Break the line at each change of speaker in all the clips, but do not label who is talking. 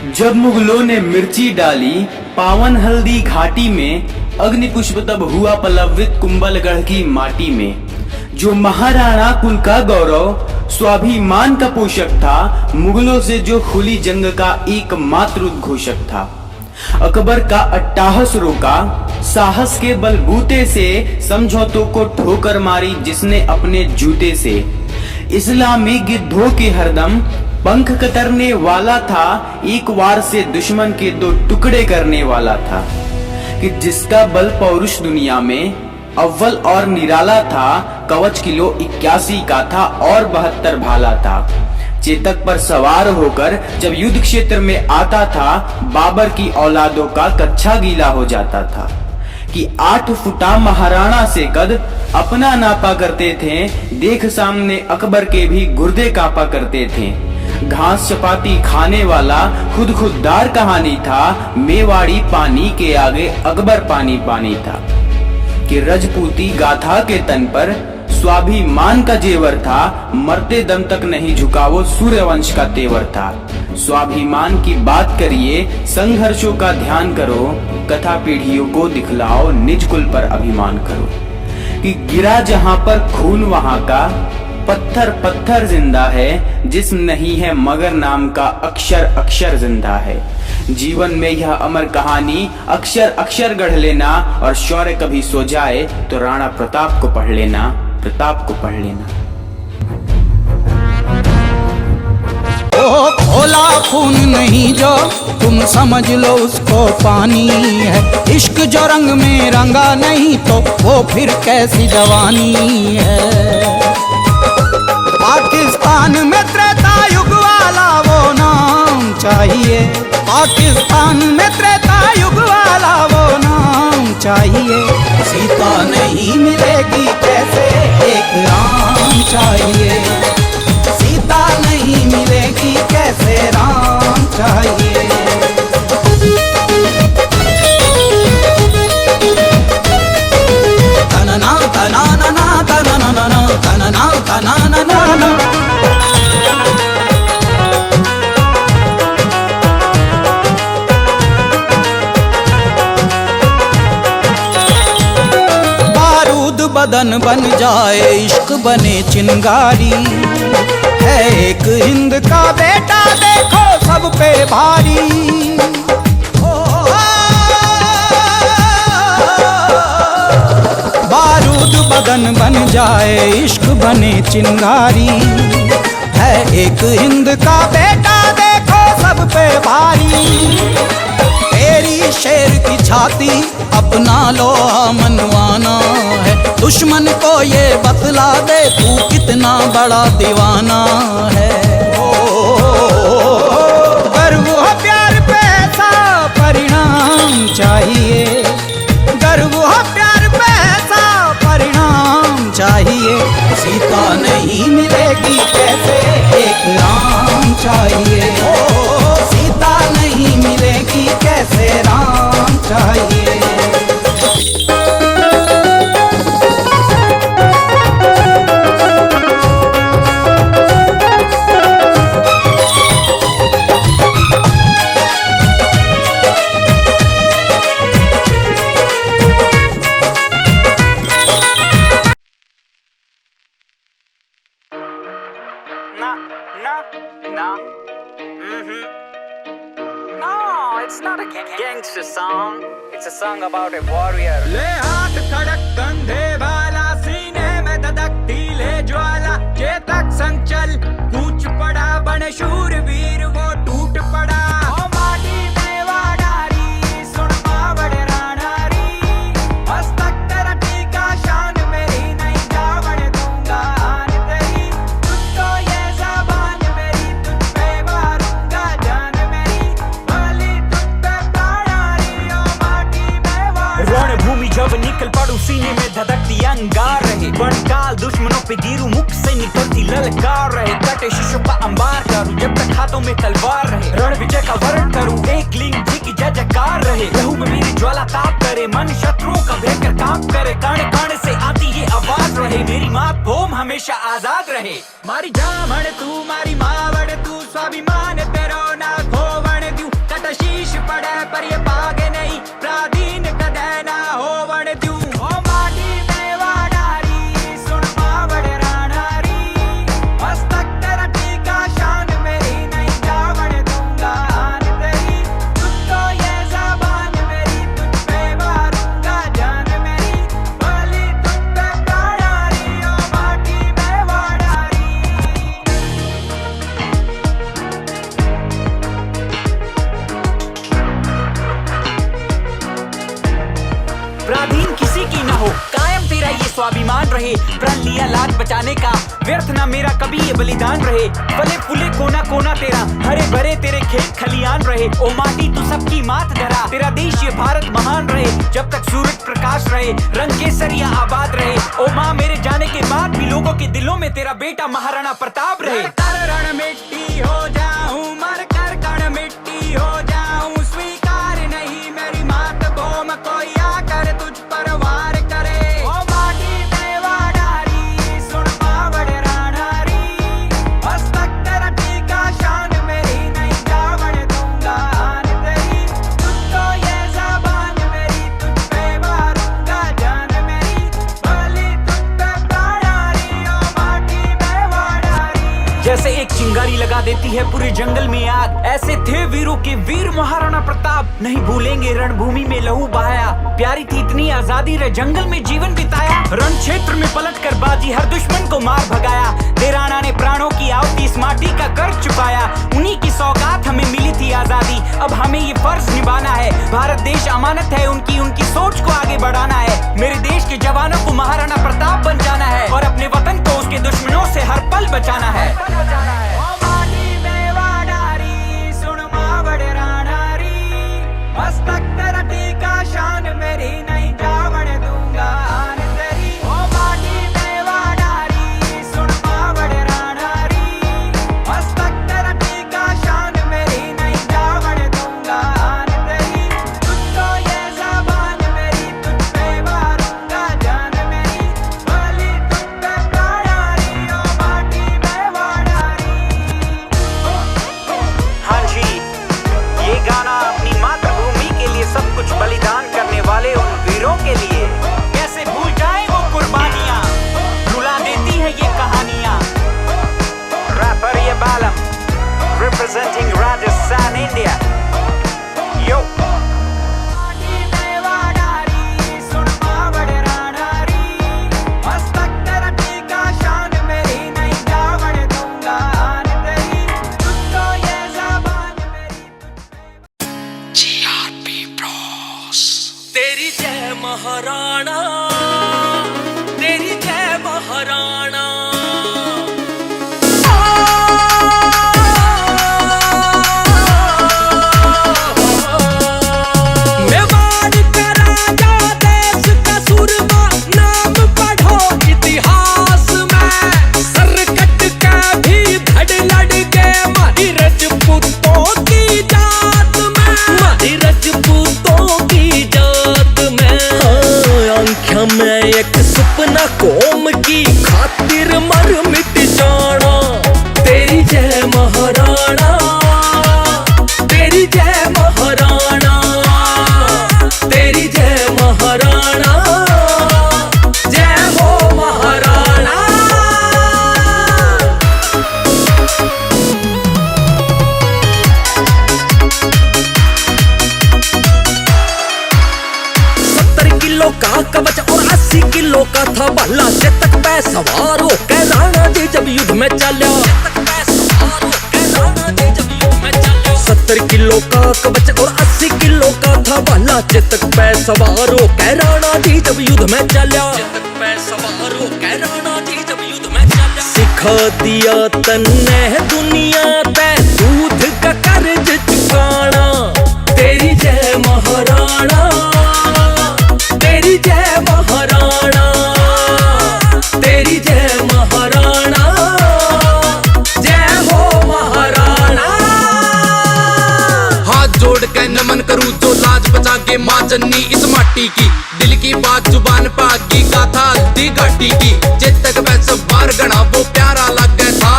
जब मुगलों ने मिर्ची डाली पावन हल्दी घाटी में, अग्नि पुष्प तब हुआ पल्लवित कुंभलगढ़ की माटी में। जो महाराणा कुल का गौरव स्वाभिमान का पोषक था, मुगलों से जो खुली जंग का एकमात्र उद्घोषक था। अकबर का अट्टाहस रोका, साहस के बलबूते से समझौतों को ठोकर मारी जिसने अपने जूते से। इस्लामी गिद्धों के हरदम पंख कतरने वाला था, एक वार से दुश्मन के दो टुकड़े करने वाला था। कि जिसका बल पौरुष दुनिया में अव्वल और निराला था, कवच किलो 81 का था और 72 भाला था। चेतक पर सवार होकर जब युद्ध क्षेत्र में आता था, बाबर की औलादों का कच्छा गीला हो जाता था। कि 8 फुटा महाराणा से कद अपना नापा करते थे, देख सामने अकबर के भी गुर्दे कापा करते थे। घास चपाती खाने वाला खुद खुददार कहानी था, मेवाड़ी पानी के आगे अकबर पानी पानी था। कि रजपूती गाथा के तन पर स्वाभिमान का जेवर था, मरते दम तक नहीं झुका वो सूर्यवंश का तेवर था। स्वाभिमान की बात करिए, संघर्षों का ध्यान करो, कथा पीढ़ियों को दिखलाओ, निज कुल पर अभिमान करो। कि गिरा जहां पर खून वहां का, पत्थर पत्थर जिंदा है, जिस्म नहीं है मगर नाम का अक्षर अक्षर जिंदा है। जीवन में यह अमर कहानी अक्षर अक्षर गढ़ लेना, और शौर्य कभी सो जाए तो राणा प्रताप को पढ़ लेना, प्रताप को पढ़ लेना।
ओ खोला खून नहीं जो तुम समझ लो उसको पानी है। इश्क जो रंग में रंगा नहीं तो वो फिर कैसी जवानी है। पाकिस्तान में त्रेता युग वाला वो नाम चाहिए, पाकिस्तान में त्रेता युग वाला वो नाम चाहिए। सीता नहीं मिलेगी कैसे एक राम चाहिए, सीता नहीं मिलेगी कैसे राम चाहिए। तनना तना ना तना ना तनना तना ना। बारूद बदन बन जाए, इश्क बने चिंगारी है। एक हिंद का बेटा देखो सब पे भारी। बारूद बदन बन जाए, इश्क बने चिंगारी है। एक हिंद का बेटा देखो सब पे भारी। तेरी शेर की छाती अपना लोहा मनवाना है, दुश्मन को ये बतला दे तू कितना बड़ा दीवाना है। गर्व हो प्यार पे ऐसा परिणाम चाहिए, गर्व हो प्यार पे ऐसा परिणाम चाहिए। सीता नहीं मिलेगी कैसे एक राम चाहिए, सीता नहीं मिलेगी कैसे राम चाहिए।
No, it's not a gangster song. It's a song about a warrior.
ले हाथ खड़क कंधे वाला, सीने में धधकती ले ज्वाला। चेतक संचल कूच पड़ा, बने शूरवीर वो टूट पड़ा। ओ माटी में वाडारी, सुन मावड़ राणारी। मस्तक तेरा टीका, शान मेरी नहीं जावड़ दूंगा आन तेरी। तुझको ये ज़बान मेरी, तुझ पे मारूंगा जान मेरी। भली तुझ पे प्राणारी, ओ माटी में वाडारी।
रणभूमि जब निकल पड़ू, सीने में धधकती अंगार रहे। बनकाल दुश्मनों पे गिरू, मुख से निकलती ललकार रहे। कटे शीशों का अंबार करूं, जब तक हाथों में तलवार रहे। रण विजय का वर्ण करूं, एक लिंग जी की जय जयकार रहे। लहू में मेरी ज्वाला ताप करे, मन शत्रुओं का भयंकर कांप करे। कण कण से आती ये आवाज रहे, मेरी मातभूमि हमेशा आजाद रहे।
मारी जामण तू, मारी मावड़ तू, स्वाभिमान तेरो ना खोवण द्यू।
स्वाभिमान रहे। प्रण लिया लाज बचाने का, व्यर्थ ना मेरा कभी ये बलिदान रहे। फले फूले कोना कोना तेरा, हरे भरे तेरे खेत खलियान रहे। ओ माटी तू सबकी मात धरा, तेरा देश ये भारत महान रहे। जब तक सूरज प्रकाश रहे, रंग केसरिया आबाद रहे। ओ माँ, मेरे जाने के बाद भी लोगों के दिलों में तेरा बेटा महाराणा प्रताप रहे।
रण मिट्टी हो जाऊं, मर कर कण मिट्टी हो जाऊं, स्वीकार नहीं मेरी मातभूम कोई आकर तुझ पर वार करे। ओ माटी देवा डारी, सुन पावड़ रानारी, मस्तक तेरा टीका शान मेरी, नहीं जावड़ दूंगा आन तेरी। तुझको ये ज़बान मेरी, तुझ पे मारूंगा जान मेरी, बलि तुझ पे प्राणारी, ओ माटी देवा डारी।
जैसे एक चिंगारी लगा देती है पूरे जंगल में आग, ऐसे थे वीरों के वीर महाराणा प्रताप। नहीं भूलेंगे रणभूमि में लहू बहाया, प्यारी थी इतनी आजादी रे जंगल में जीवन बिताया। रण क्षेत्र में पलट कर बाजी हर दुश्मन को मार भगाया। देराना ने प्राणों की आहुति इस माटी का कर्ज चुकाया। उन्हीं की सौगात हमें मिली थी आजादी, अब हमें ये फर्ज निभाना है। भारत देश अमानत है उनकी, उनकी सोच को आगे बढ़ाना है। मेरे देश के जवानों को महाराणा प्रताप बन जाना है, और अपने वतन को उसके दुश्मनों से हर पल बचाना है।
ओ माटी देवा डारी, सुन मावड़ रानारी, मस्तक तेरा टीका शान मेरी, नहीं जावड़ दूंगा आन तेरी। ओ माटी देवा डारी, सुन मावड़ रानारी, मस्तक तेरा टीका शान मेरी, नहीं जावड़ दूंगा आन तेरी। तुझको ये ज़बान मेरी, तुझ पे मारूंगा जान मेरी, बलि तुझ पे प्राणारी, ओ माटी देवा डारी।
हाँ जी, ये गाना अपनी मातृभूमि के लिए सब कुछ बलिदान करने वाले उन वीरों के लिए। कैसे भूल जाए वो कुर्बानियां, रुला देती है ये कहानियां। रैपर ये बालम, representing Rajasthan, India. Yo.
माटी देवा डारी, सुन मावड़ रानारी, मस्तक तेरा टीका शान मेरी, नहीं जावड़ दूंगा आन तेरी। तुझको ये ज़बान मेरी,
तेरी जय महाराणा, तेरी जय महाराणा। मेवाड़ का राजा, देश का सूरमा, नाम पढ़ो इतिहास में। सरकट का भी धड़ लड़ के मारी रजपूतों की जात में, मारी रजपूतों की जात में। आंख्या में एक सपना कौम की खातिर मर मिट जाना। तेरी जय महाराणा, तेरी जय महाराणा, तेरी जय महाराणा, जय हो महाराणा। किलो का कवच और 80 किलो का था भाला, चेतक पे सवार होकर राणा जी जब युद्ध में चला। 70 किलो का कवच और 80 किलो का था भाला, चेतक पे सवार होकर राणा जी जब युद्ध में चला। सिखा दिया तन्ने दुनिया पे दूध का कर्ज चुकाना। तेरी जय महाराणा, तेरी जय महाराणा, तेरी जय महाराणा, जय हो महाराणा।
हाथ जोड़ के नमन करूं जो लाज बचा के माँ जननी इस माटी की। दिल की बात जुबान पागी गाथा हल्दी घाटी की। चेतक वैस बार गणा वो प्यारा लगे था,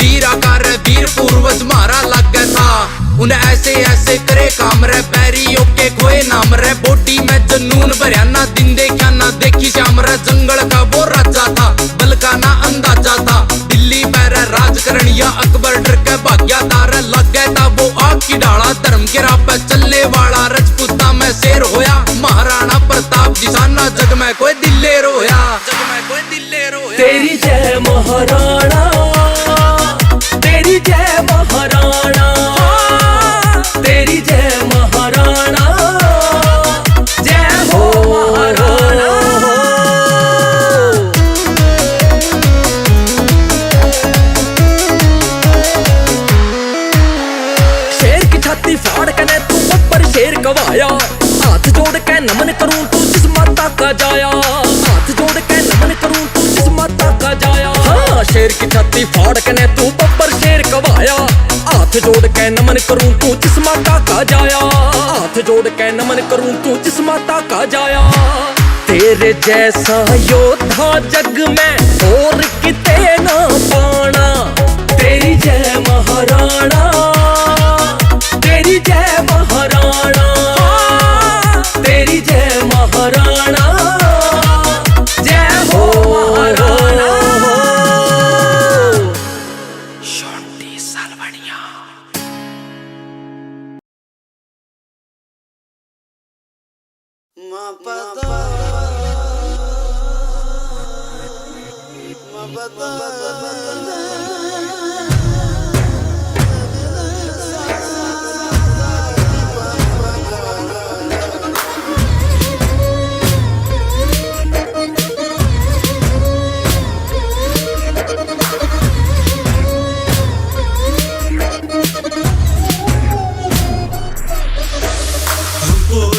वीर आकार वीर पूर्वज मारा लगे था। उन्हें ऐसे ऐसे करे काम रे, बैरियों के खोए नाम रे। बोटी में जनून भरिया ना, दिन देखा ना देखी श्याम रे। जंगल का वो राजा था, बल का ना अंदाजा था। दिल्ली पैर राजकरणिया अकबर डर के भाग्या तार लग गया था वो आग की डाला। धर्म के राह पे चलने वाला राजपूता में शेर होया। महाराणा प्रताप जिसाना जग में कोई दिलेर होया, जग में कोई दिलेर होया।
तेरी जय महाराणा, तेरी जय महाराणा, तेरी जय महाराणा, जय हो महाराणा। छाती फाड़ के ने तू ऊपर शेर गवाया, हाथ जोड़ के नमन करूं तू जिस माता का जाया, हाथ जोड़ के नमन करूं तू जिस माता का जाया। हाँ, शेर की छाती फाड़ के ने तू ऊपर शेर गवाया, हाथ जोड़ के नमन करूं तू जिस माता का जाया, हाथ जोड़ के नमन करूं तू जिस माता का जाया। तेरे जैसा योद्धा जग में और किते ना पाना, तेरी जय महाराणा, तेरी जय महाराणा, तेरी जय महाराणा, जय हो महाराणा। शोंटी सालवनिया।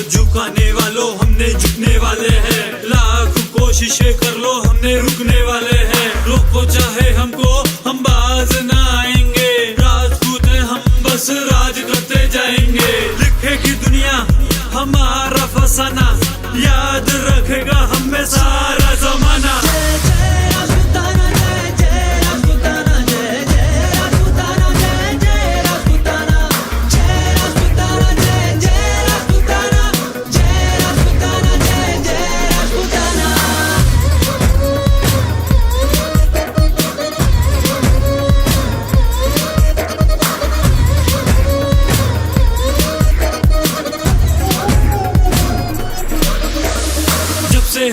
झुकाने वालों हमने झुकने वाले हैं, लाख कोशिशें कर लो हमने रुकने वाले हैं। रोको चाहे हमको हम बाज ना आएंगे, राजपूत हैं हम बस राज करते जाएंगे। लिखेगी दुनिया हमारा फसाना, याद रखेगा हमें सारा जमाना।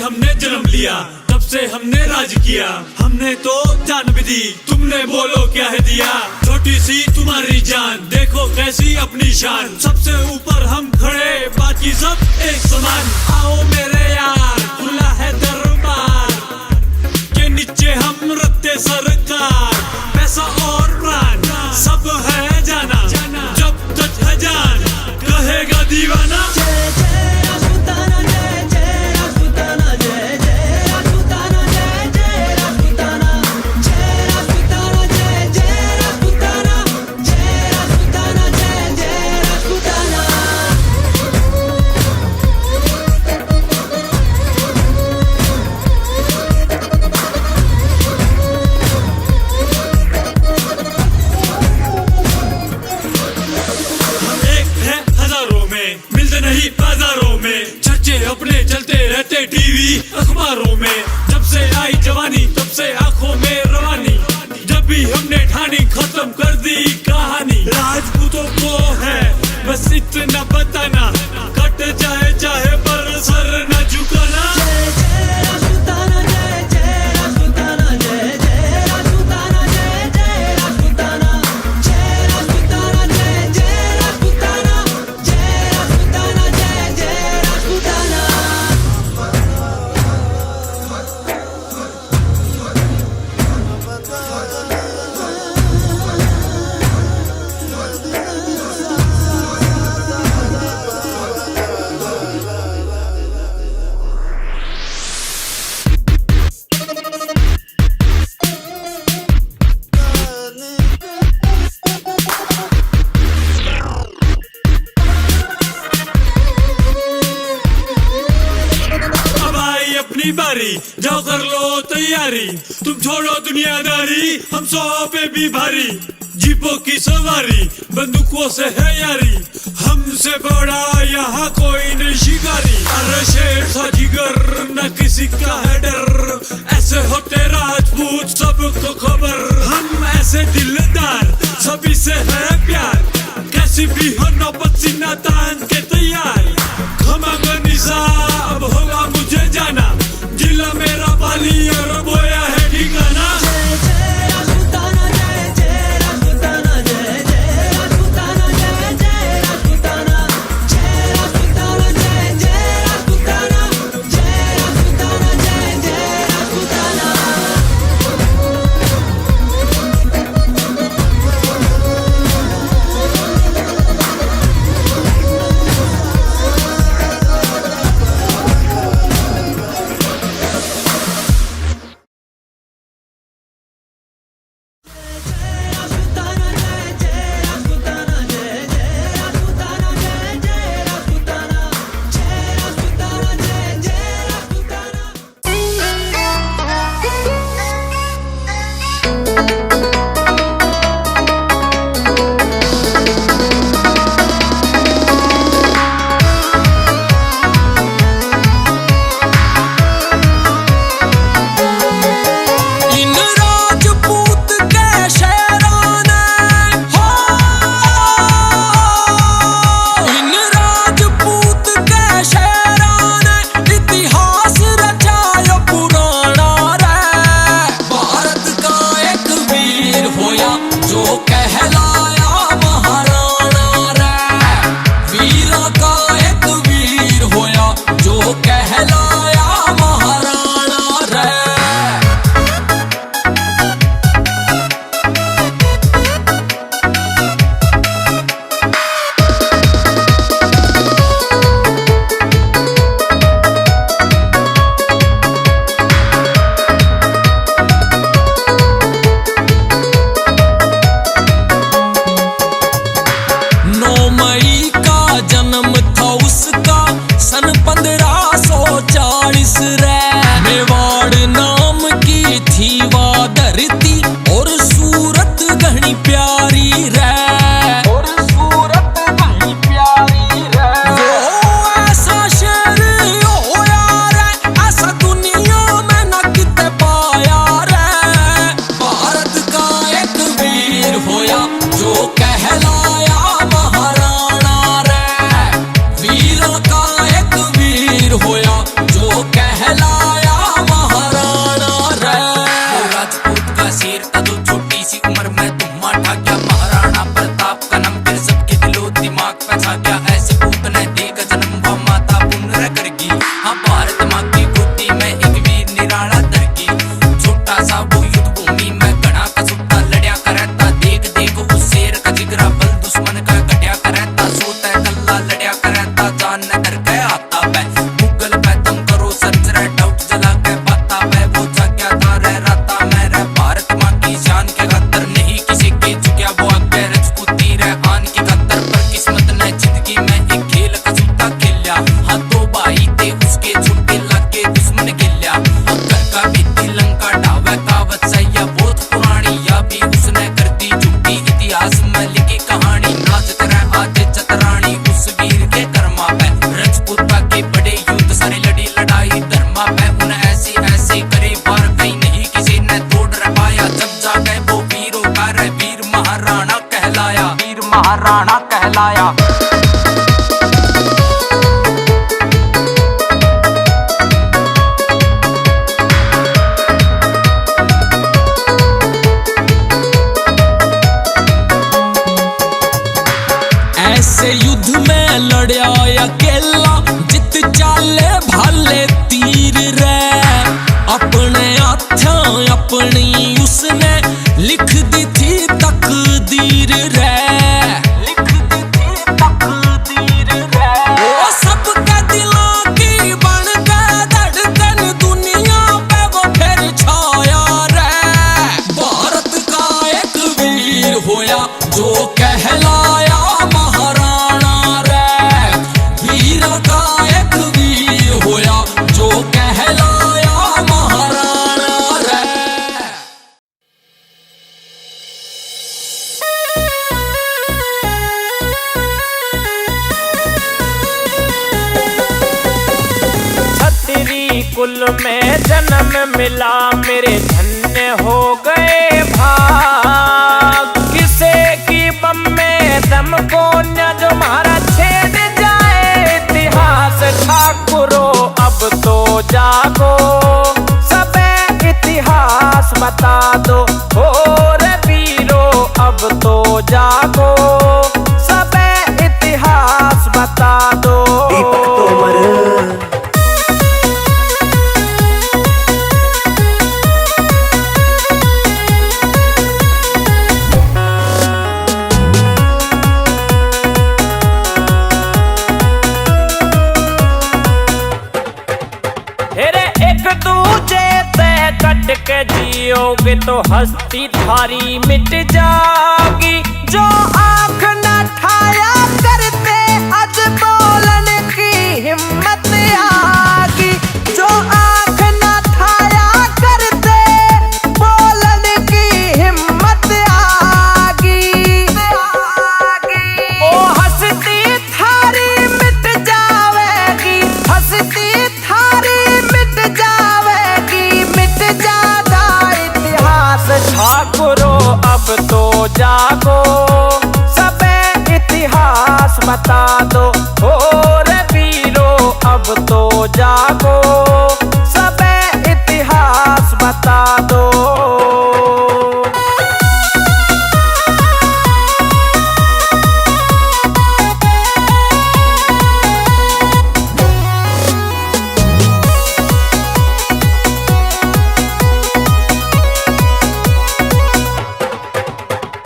हमने जन्म लिया तब से हमने राज किया, हमने तो जान भी दी, तुमने बोलो क्या है दिया। छोटी सी तुम्हारी जान, देखो कैसी अपनी शान, सबसे ऊपर हम खड़े बाकी सब एक समान। आओ मेरे यार खुला है दरबार, के नीचे हम रखते सरकार, पैसा और प्राण सब है जाना, जब तक है जान कहेगा दीवाना। बाजारों में चर्चे अपने चलते रहते टीवी अखबारों में। जब से आई जवानी तब से आंखों में रवानी, जब भी हमने ठानी खत्म कर दी कहानी। राजपूतों को है बस इतना बताना, कट जाए चाहे पर सर न झुकाना। बारी जाओ कर लो तैयारी, तुम छोड़ो दुनियादारी, हम 100 पे भी भारी। जीपों की सवारी बंदूकों से है यारी, हमसे बड़ा यहाँ कोई नहीं शिकारी। अरे शेर सा जिगर न किसी का है डर, ऐसे होते राजपूत सबको खबर। हम ऐसे दिलदार सभी से है प्यार, कैसी भी हो नौबत सीना तान के तैयार। खमागनी सा अब होगा मुझे जाना, जिला मेरा पाली और बोया है ठिकाना।
पे छा गया ऐसे भूत ने देख जन्म व माता पुनर करगी। हाँ भारत माँ की गोदी में एक वीर निराला दरगी। छोटा सा वो युद्ध भूमि में घना कसुट्टा लड़या करता। देख देख उस शेर का जिगरा बल दुश्मन का कटया करता। सोता कल्ला लड़या करता जान न डर के आता पे। मुगल पे तुम करो सर्च रे डाउट जला के बाता पे। वो जाग्या था रे राता में रे भारत माँ की शान के खातर नहीं किसी के झुकया वो आगे रजपूती रे आन की खातर। पर किस्मत ने जिंदगी में एक खेल का सूता खेलिया। हाँ दो भाई थे उसके छुट्टे लगे दुश्मन खेलिया। घर का बीती लंका ढावे कहावत सही या बहुत पुरानी या भी उसने कर दी झूठी। इतिहास में लिखी कहानी नाच करे आज चतरानी उस वीर के कर्मा पे। रजपूता के बड़े युद्ध सारी लड़ी लड़ाई धर्मा पे। उन्हें ऐसे ऐसे करे वार कहीं नहीं किसी ने तोड़ रह पाया। जब जाके वो वीरों का रे वीर महाराणा कहलाया। वीर महाराणा कहलाया।
ऐसे युद्ध में लड़या अकेला जित चाले भाले तीर रे। अपने हाथों अपनी उसने लिख दी थी तकदीर रे। लिख दी थी तकदीर रे। वो सबके दिलों की बन गए धड़कन दुनिया पे वो फिर छाया रे। भारत का एक वीर होया जो कहलाया महाराणा रे। वीर का एक वीर होया जो कहलाया महाराणा रे।
छतरी कुल में जन्म मिला मेरे धन्य हो गए भाग। किसे की बम में दम को न जो मारा छेड़ जाए इतिहास। ठाकुरो अब तो जागो सबे इतिहास बता दो। हो रे वीरो अब तो जागो सबे इतिहास बता दो। एक दूजे से कट के जियोगे तो हस्ती थारी मिट जागी। जो आंख न ठाया करते आज बोलने की हिम्मत आगी। जो आंख न ठाया करते बोलने की हिम्मत आगी। ओ हस्ती थारी मिट जावेगी। हस्ती थारी मिट जावेगी। मिट जाता इतिहास। ठाकुरो अब तो जागो सबे इतिहास बता दो। हो रे वीरो अब तो जागो सबे इतिहास बता दो।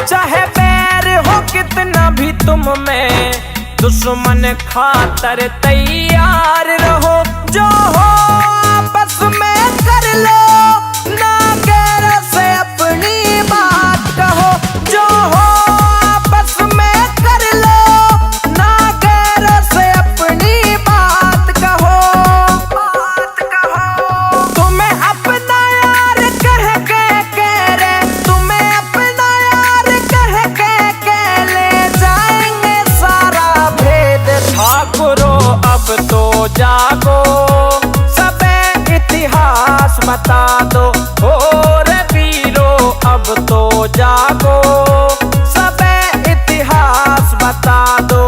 चाहे बैर हो कितना भी तुम में दुश्मन खातर तैयार रहो। जो हो आपस में कर लो ना गैरों से अपनी बात कहो। जो हो आपस में कर लो ना गैरों से अपनी बात कहो। तुम्हें अपना यार कह के रे। तुम्हें अपना यार कह के ले जाएंगे सारा भेद। ठाकुरो अब तो जागो सबे इतिहास बता दो। हो रे वीरो अब तो जागो सबे इतिहास बता दो।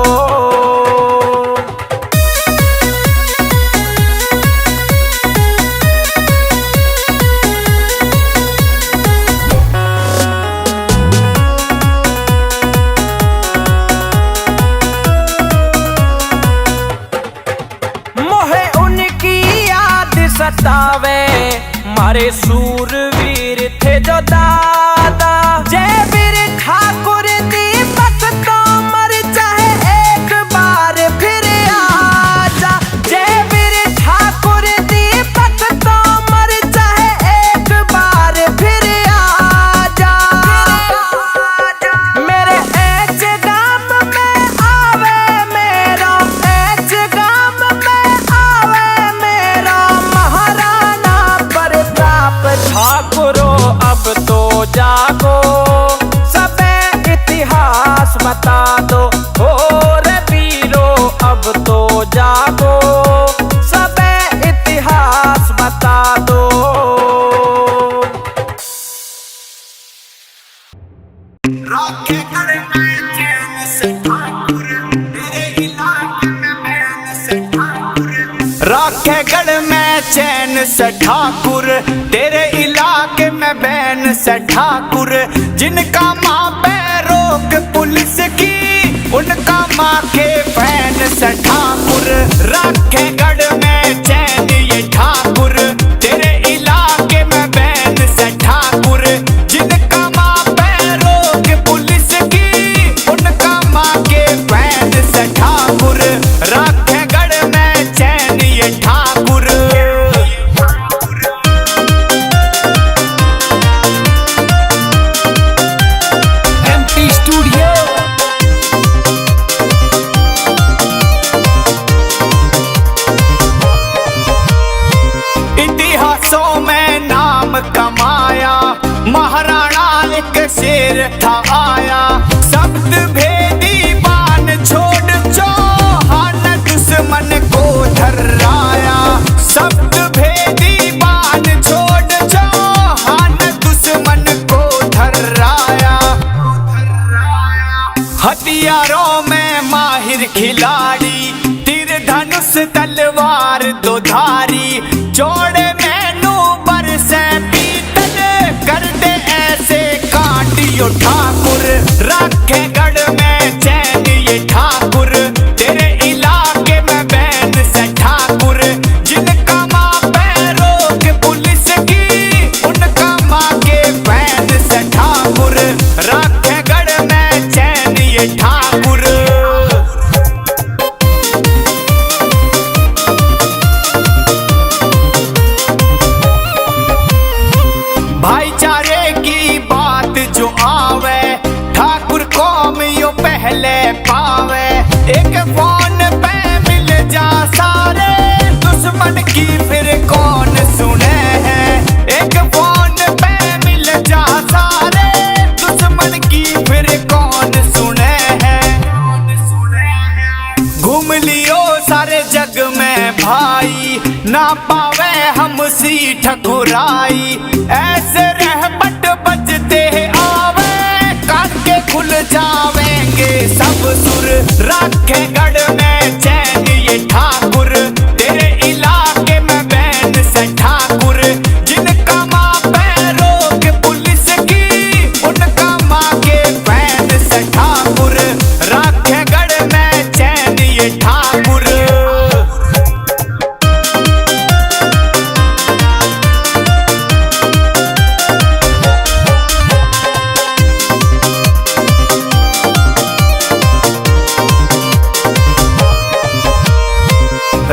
बरसावे, मारे सूरवीर थे जो दादा। जय वीर ठाकुर दीपक तोमर चाहे एक बार फिर आजा। जय वीर ठाकुर दीपक तोमर चाहे एक बार फिर आजा। मेरे एच गाम में आवे मेरा, एच गाम में आवे मेरा महाराणा प्रताप। ठाकुरो अब तो जागो, सबे इतिहास बता दो। हो रे वीरो अब तो जागो, सबे इतिहास बता दो।
राखेगढ़ में चैन से ठाकुर, तेरे इलाके में बैन से ठाकुर। जिनका माँ पे रोक पुलिस की, उनका माँ के फैन से ठाकुर। राखेगढ़ में चैन ये ठाकुर, तेरे इलाके में बैन से ठाकुर। जिनका माँ पे रोक पुलिस की, उनका माँ के फैन से ठाकुर। राखेगढ़ में चैन ये ठाकुर।
MP studio.
इतिहासों में नाम कमाया, महाराणा एक शेर था आया। शब्द भेदी बान छोड़ चौहान दुश्मन को धर्राया। शब्द भेदी बान छोड़ चौहान दुश्मन को धर्राया। हथियारों में माहिर खिलाड़ी, तीर धनुष तलवार दो धारी। जोड़े मैनू बरसे पीतल, कर दे ऐसे काटियो ठाकुर। राखेगढ़ में चैन ये ठाकुर, तेरे इलाके में बैन से ठाकुर। जिनका माँ पे रोक पुलिस की, उनका माँ के फैन से ठाकुर। राखेगढ़ में चैन ये ठाकुर। भाईचारे की बात जो आवे, ठाकुर कौम यो पहले पावे। एक फोन पे मिल जा सारे, दुश्मन की फिर कौन सुने है। एक फोन पे मिल जा सारे, दुश्मन की फिर कौन सुने है। घूम लियो सारे जग में भाई, ना पावे हमसी ठकुराई। ऐसे रहमत बजते आवे, कान के खुल जावेंगे सब सुर। राखेगढ़ में चैन ये ठाकुर, तेरे इलाके में बैन से ठाकुर। जिनका माँ पे रोक पुलिस की, उनका माँ के फैन से ठाकुर। राखेगढ़ में चैन ये ठाकुर।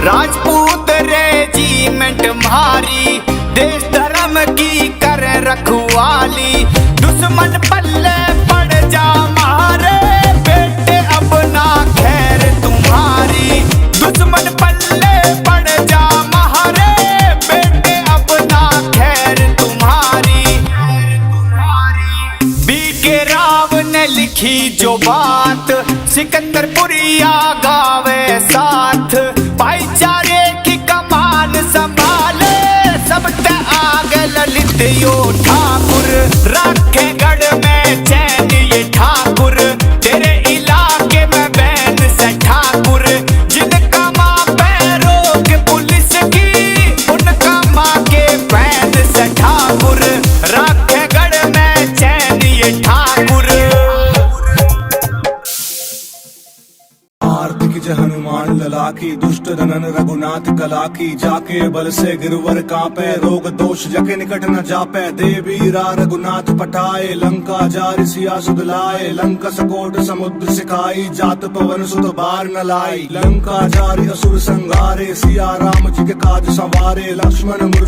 राजपूत रेजिमेंट मारी, देश धर्म की कर रखवाली। दुश्मन पल्ले पड़ जा मारे, बेटे अब ना खैर तुम्हारी। दुश्मन पल्ले पड़ जा मारे, बेटे अब ना खैर तुम्हारी। बीके राव ने लिखी जो बात, सिकंदरपुरिया गावे साथ। भाईचारे की कमान संभाले, सब ते आगे ललित यो ठाकुर। राखेगढ़ में चैन ये ठाकुर, तेरे इलाके में बैन से ठाकुर। जिनका माँ पे रोक पुलिस की, उनका माँ के फैन से ठाकुर। राखेगढ़ में चैन ये ठाकुर।
आर्थिक की जय हनुमान लला की, दुष्ट दनन रघुनाथ कला की, जाके बल से गिरवर कांपे, रोग दोष जके निकट न जापे, देवीरा रघुनाथ पठाए, लंका जारि सिया सुध लाए, लंका सकोट समुद्र सिखाई, जात पवन सुत बार न लाई, लंका जारि असुर संगारे, सिया राम जी के काज संवारे, लक्ष्मण मुर्ष